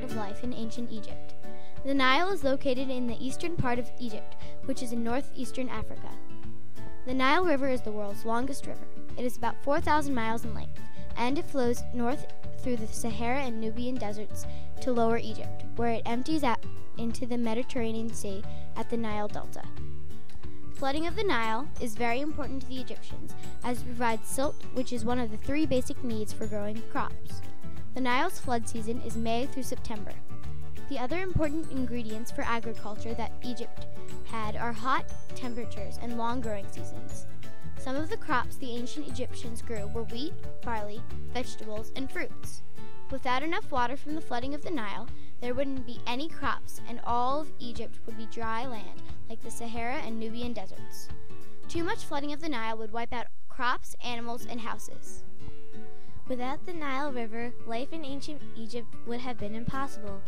of life in ancient Egypt. The Nile is located in the eastern part of Egypt, which is in northeastern Africa. The Nile River is the world's longest river. It is about 4,000 miles in length, and it flows north through the Sahara and Nubian deserts to lower Egypt, where it empties out into the Mediterranean Sea at the Nile Delta. Flooding of the Nile is very important to the Egyptians, as it provides silt, which is one of the 3 basic needs for growing crops. The Nile's flood season is May through September. The other important ingredients for agriculture that Egypt had are hot temperatures and long growing seasons. Some of the crops the ancient Egyptians grew were wheat, barley, vegetables, and fruits. Without enough water from the flooding of the Nile, there wouldn't be any crops, and all of Egypt would be dry land, like the Sahara and Nubian deserts. Too much flooding of the Nile would wipe out crops, animals, and houses. Without the Nile River, life in ancient Egypt would have been impossible.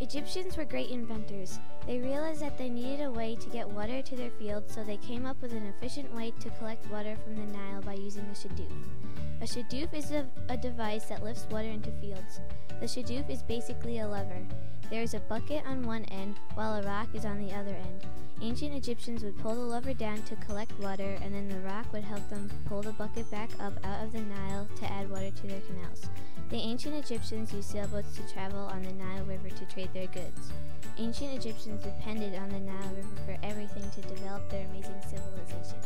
Egyptians were great inventors. They realized that they needed a way to get water to their fields, so they came up with an efficient way to collect water from the Nile by using a shadoof. A shadoof is a device that lifts water into fields. The shadoof is basically a lever. There is a bucket on one end, while a rock is on the other end. Ancient Egyptians would pull the lever down to collect water, and then the rock would help them pull the bucket back up out of the Nile to add water to their canals. The ancient Egyptians used sailboats to travel on the Nile River to trade their goods. Ancient Egyptians depended on the Nile River for everything to develop their amazing civilization.